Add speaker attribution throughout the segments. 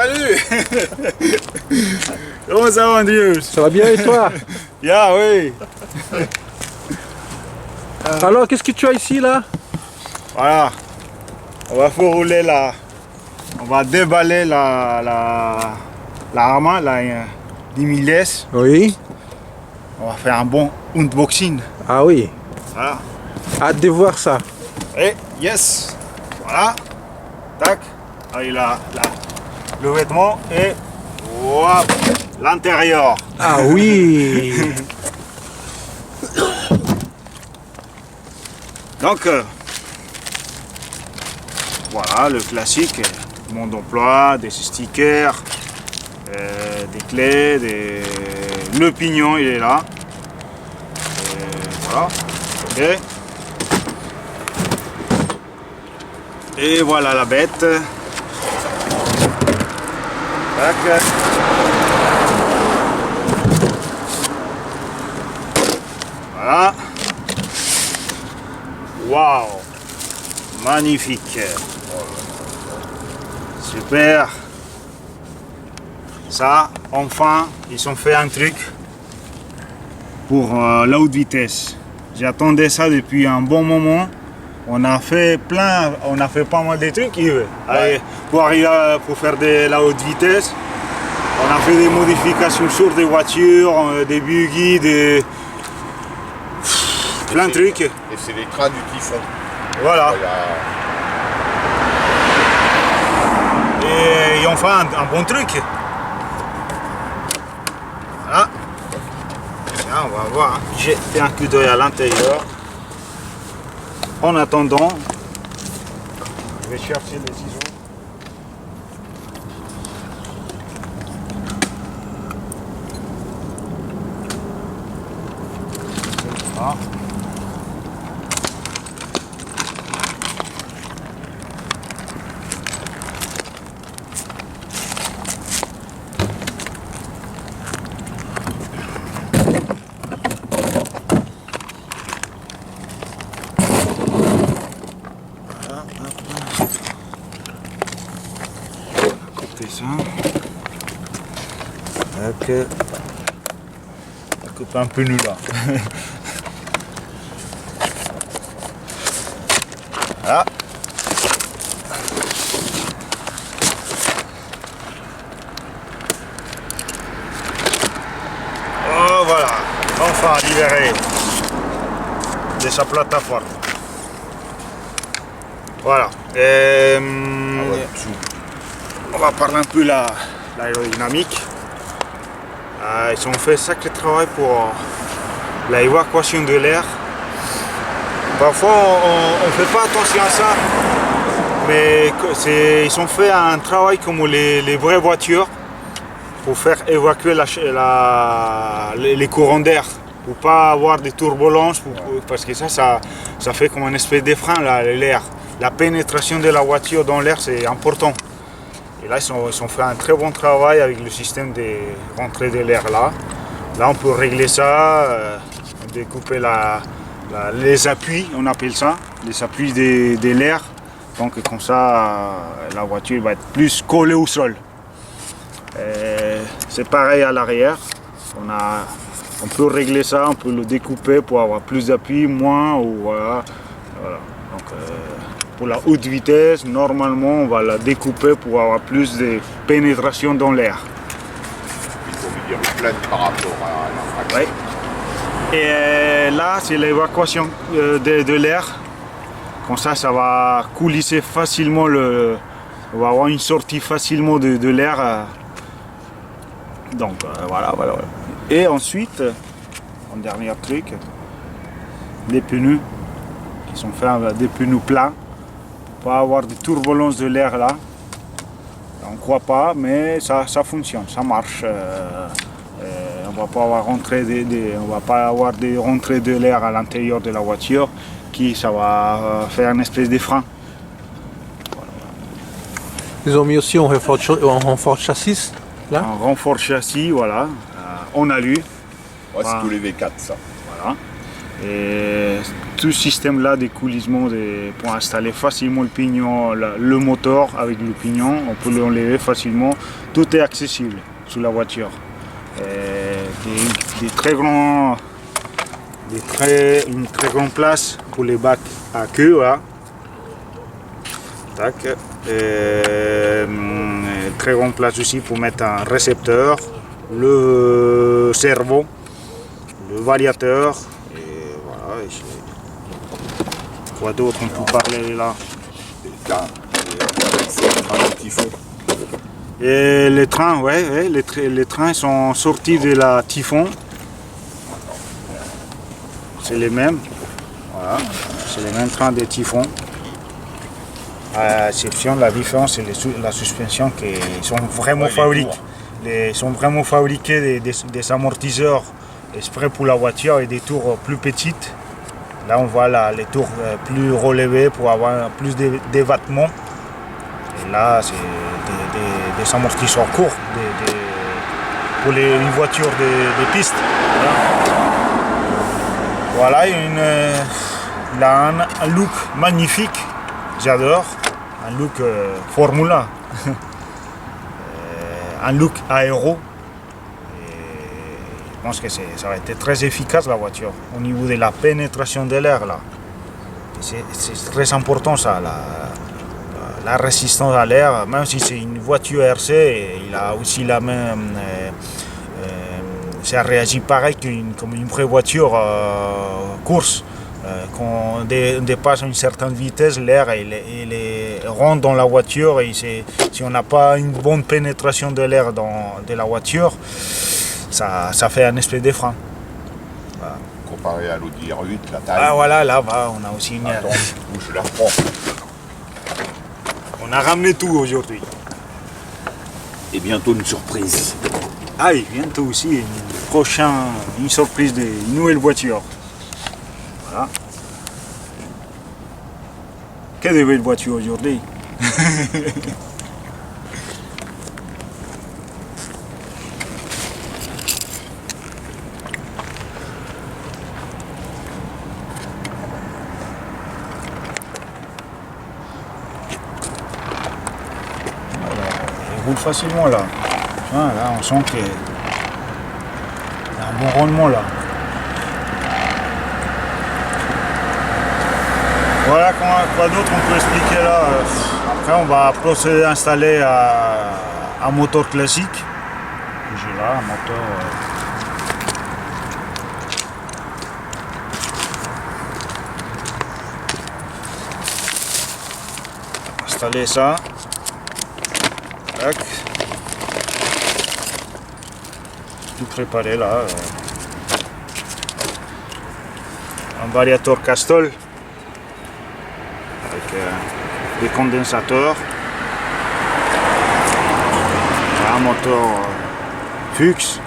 Speaker 1: Salut. Comment ça va, Andrews?
Speaker 2: Ça va bien et toi?
Speaker 1: Yeah, oui.
Speaker 2: Alors, qu'est-ce que tu as ici là?
Speaker 1: Voilà. On va faire rouler la... On va déballer la Arma, la 10 000 S.
Speaker 2: Oui.
Speaker 1: On va faire un bon unboxing.
Speaker 2: Ah oui.
Speaker 1: Voilà.
Speaker 2: Hâte de voir ça.
Speaker 1: Et yes. Voilà. Tac. Avec le vêtement et hop, l'intérieur.
Speaker 2: Ah oui.
Speaker 1: Donc, voilà le classique, monde d'emploi, des stickers, des clés, le pignon il est là. Et voilà, ok. Et voilà la bête. Tac. Voilà. Waouh, magnifique. Super. Ça, enfin, ils ont fait un truc pour la haute vitesse. J'attendais ça depuis un bon moment. On a fait pas mal de trucs, Yves.
Speaker 3: Ouais.
Speaker 1: Pour faire de la haute vitesse. On a fait des modifications sur des voitures, des buggy, plein de trucs.
Speaker 3: Et c'est l'écran du Typhon.
Speaker 1: Voilà. Et ils ont fait un bon truc. Voilà. Tiens, on va voir. J'ai fait un coup d'œil à l'intérieur. En attendant, je vais chercher les ciseaux. Voilà. Ça. Ok. Ça coupe un peu nul là. Voilà. Oh voilà, enfin libéré de sa plateforme. Voilà. On va parler un peu de l'aérodynamique. Ils ont fait un sacré travail pour l'évacuation de l'air. Parfois on ne fait pas attention à ça, mais ils ont fait un travail comme les vraies voitures pour faire évacuer les courants d'air, pour ne pas avoir des turbulences, parce que ça fait comme une espèce de frein, l'air. La pénétration de la voiture dans l'air, c'est important. Et là, ils ont fait un très bon travail avec le système de rentrée de l'air là. Là, on peut régler ça, découper les appuis, on appelle ça, les appuis de l'air. Donc comme ça, la voiture va être plus collée au sol. C'est pareil à l'arrière. On peut régler ça, on peut le découper pour avoir plus d'appui, moins. Voilà. Donc, pour la haute vitesse, normalement, on va la découper pour avoir plus de pénétration dans l'air.
Speaker 3: Il faut me dire plein par rapport à la fraction.
Speaker 1: Oui. Et là, c'est l'évacuation de l'air. Comme ça, ça va coulisser facilement. On va avoir une sortie facilement de l'air. Donc, voilà. Et ensuite, un dernier truc, les pneus qui sont faits avec des pneus plats. Pas avoir de turbulence de l'air là. On ne croit pas, mais ça fonctionne, ça marche. On va pas avoir on va pas avoir des rentrées de l'air à l'intérieur de la voiture ça va faire une espèce de frein. Voilà.
Speaker 2: Ils ont mis aussi un renfort châssis là.
Speaker 1: Un renfort châssis, voilà, en alu.
Speaker 3: Ouais, c'est tous les V4 ça.
Speaker 1: Voilà. Et tout ce système-là de coulissement pour installer facilement le pignon, le moteur avec le pignon, on peut l'enlever facilement. Tout est accessible sur la voiture. Une très grande place pour les bacs à queue. Là. Tac. Très grande place aussi pour mettre un récepteur, le servo, le variateur. Et voilà. Quoi d'autre on peut parler là? Et les trains, ouais, les trains sont sortis de la Typhon. C'est les mêmes. Voilà, c'est les mêmes trains des Typhon. À exception de la différence, c'est la suspension qui sont vraiment fabriqués. Ils sont vraiment fabriqués des amortisseurs exprès pour la voiture et des tours plus petites. Là, on voit les tours plus relevés pour avoir plus d'évattement. Et là, c'est des amortisseurs courts pour les voitures de piste. Voilà, il a un look magnifique, j'adore, un look Formula, un look aéro. Je pense que ça va être très efficace la voiture au niveau de la pénétration de l'air là. C'est très important ça, la résistance à l'air, même si c'est une voiture RC, il a aussi la même. Ça réagit pareil comme une vraie voiture course. Quand on dépasse une certaine vitesse, l'air il rentre dans la voiture et si on n'a pas une bonne pénétration de l'air de la voiture, ça fait un espèce de frein. Voilà.
Speaker 3: Comparé à l'Audi R8, la taille.
Speaker 1: Ah voilà, là-bas on a aussi une...
Speaker 3: Attends, où je la reprends.
Speaker 1: On a ramené tout aujourd'hui.
Speaker 4: Et bientôt une surprise.
Speaker 1: Ah et bientôt aussi une surprise de nouvelle voiture. Voilà. Quelle belle voiture aujourd'hui. Elle roule facilement là. Là, on sent qu'il y a un bon rendement là. Voilà quoi d'autre on peut expliquer là. Après on va procéder à installer un moteur classique. J'ai là un moteur. Installer ça. Tac. Tout préparé là. Un variateur Castrol avec des condensateurs. Un moteur Fuchs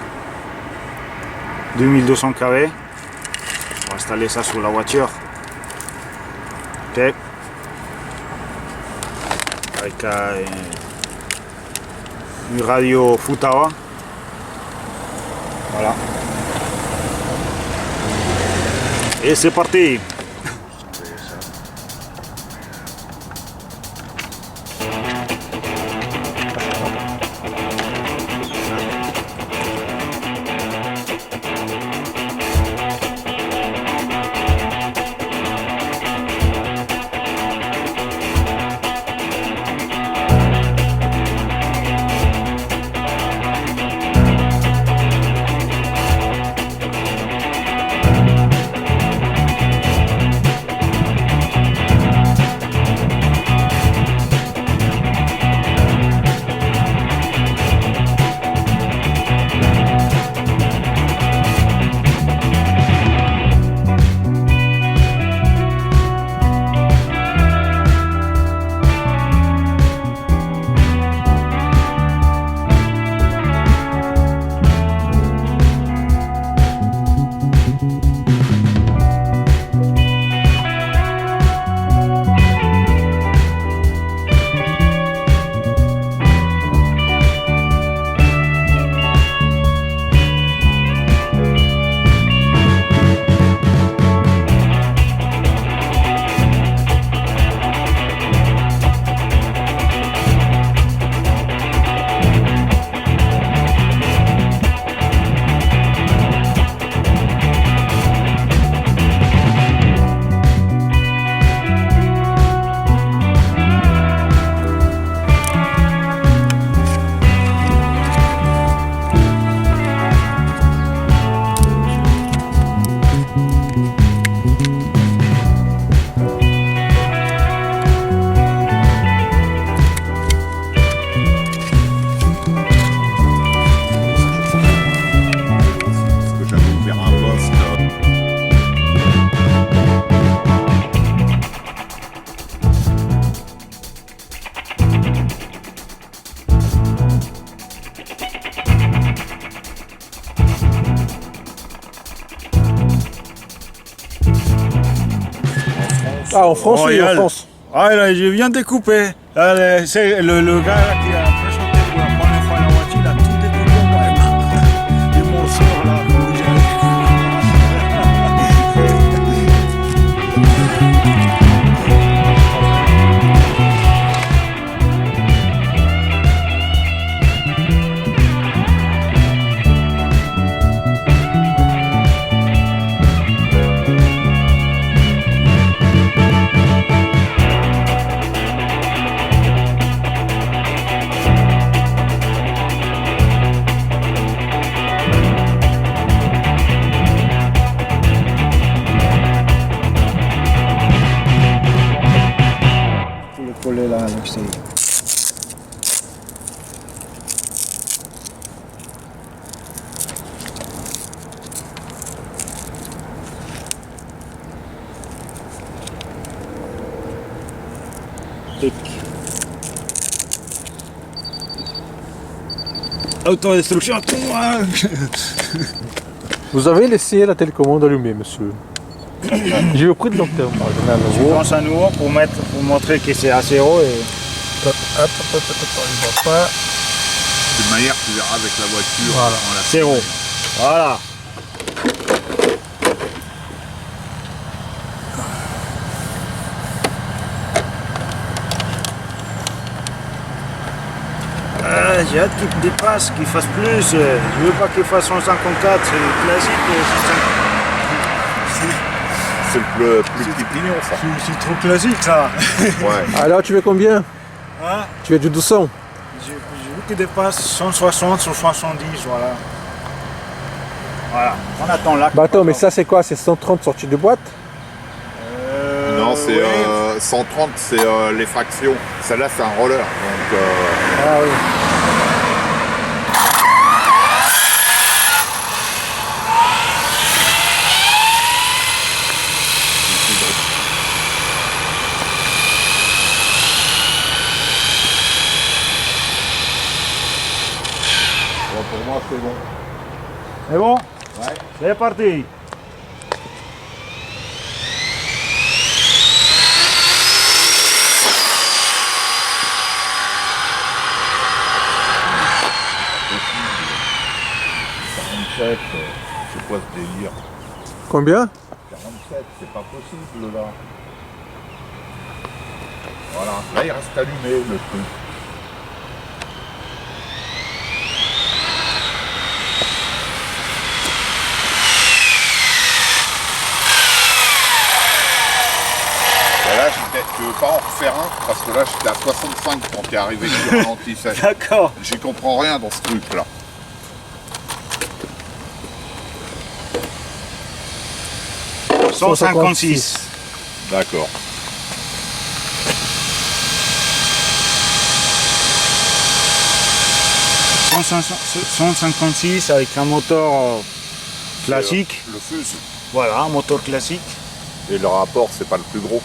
Speaker 1: 2200 kW. On va installer ça sur la voiture. Ok. Avec une radio Futaba. Voilà. Et c'est parti.
Speaker 2: Ah, en France, oui, en
Speaker 1: Royal.
Speaker 2: France.
Speaker 1: Ah, là, je viens de couper. C'est le gars là, qui a présenté pour la première fois la voiture, il a tout découpé. Des morceaux là. Faut le coller là à l'extérieur. Tic. Autodestruction, tout. Hein.
Speaker 2: Vous avez laissé la télécommande allumée, monsieur. J'ai eu pris de docteur.
Speaker 1: Tu penses à nouveau pour montrer que c'est à zéro et.
Speaker 2: Hop, on voit pas.
Speaker 3: De toute manière, tu verras avec la voiture.
Speaker 2: Voilà.
Speaker 3: on la
Speaker 1: Zéro.
Speaker 3: filme.
Speaker 1: Voilà. J'ai hâte qu'il dépasse, qu'il fasse plus. Je veux pas qu'il fasse 154, c'est classique.
Speaker 3: C'est le plus petit pignon, ça.
Speaker 1: C'est trop classique ça.
Speaker 3: Ouais.
Speaker 2: Alors, tu veux combien?
Speaker 1: Hein?
Speaker 2: Tu veux du 200?
Speaker 1: Je veux qu'il dépasse 160 sur 70, voilà. Voilà, on attend là.
Speaker 2: Bah attends, mais ça c'est quoi? C'est 130 sorties de boîte?
Speaker 3: Non, c'est
Speaker 1: oui.
Speaker 3: 130, c'est les fractions. Celle-là, c'est un roller. Donc,
Speaker 2: Ah oui.
Speaker 3: bon, pour moi, c'est bon.
Speaker 1: C'est bon?
Speaker 3: Ouais.
Speaker 1: C'est parti.
Speaker 3: C'est quoi ce délire?
Speaker 2: Combien?
Speaker 3: 47, c'est pas possible là. Voilà, là il reste allumé le truc. Et là, je veux pas en refaire un parce que là j'étais à 65 quand il est arrivé que je ralentissais.
Speaker 1: D'accord.
Speaker 3: J'y comprends rien dans ce truc là.
Speaker 1: – 156.
Speaker 3: D'accord.
Speaker 1: – 156 avec un moteur classique.
Speaker 3: Le fuse.
Speaker 1: Voilà, un moteur classique.
Speaker 3: Et le rapport, c'est pas le plus gros.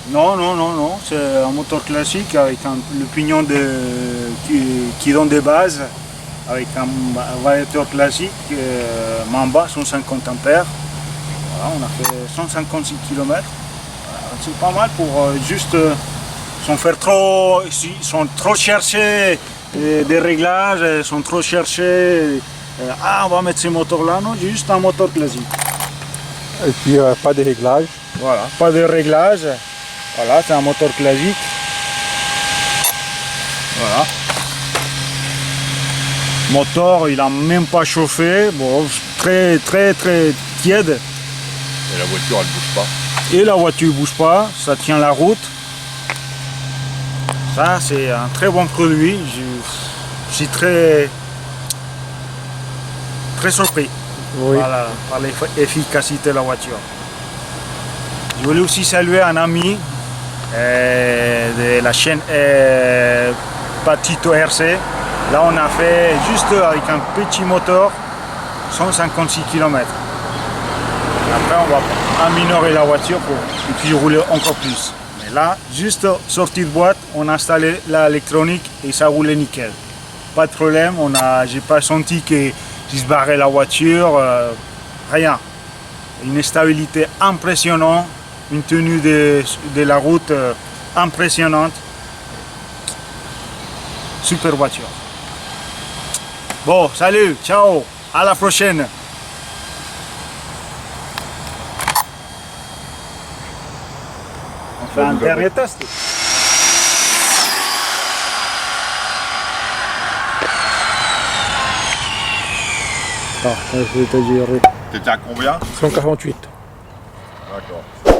Speaker 1: Non, non, non, non, c'est un moteur classique avec le pignon qui donne des bases, avec un variateur classique, Mamba 150 ampères. Voilà, on a fait 156 km. Voilà, c'est pas mal pour juste sans faire trop, sans trop chercher des réglages, sans trop chercher. On va mettre ce moteur là, non, juste un moteur classique.
Speaker 2: Et puis pas de réglage.
Speaker 1: Voilà, pas de réglage. Voilà, c'est un moteur classique. Voilà. Moteur, il n'a même pas chauffé. Bon, très très très tiède.
Speaker 3: Et la voiture, elle bouge pas.
Speaker 1: Et la voiture ne bouge pas, ça tient la route. Ça, c'est un très bon produit. Je suis très surpris
Speaker 2: Oui.
Speaker 1: par l'efficacité de la voiture. Je voulais aussi saluer un ami de la chaîne Patito RC. Là, on a fait juste avec un petit moteur 156 km. Après, on va améliorer la voiture et puis rouler encore plus. Mais là, juste sortie de boîte, on a installé l'électronique et ça roulait nickel. Pas de problème, j'ai pas senti que se barrait la voiture, rien. Une stabilité impressionnante une tenue de la route impressionnante. Super voiture. Bon, salut, ciao, à la prochaine. On fait un dernier test.
Speaker 2: Ah, je vais te dire
Speaker 3: T'étais à combien?
Speaker 2: 148.
Speaker 3: D'accord.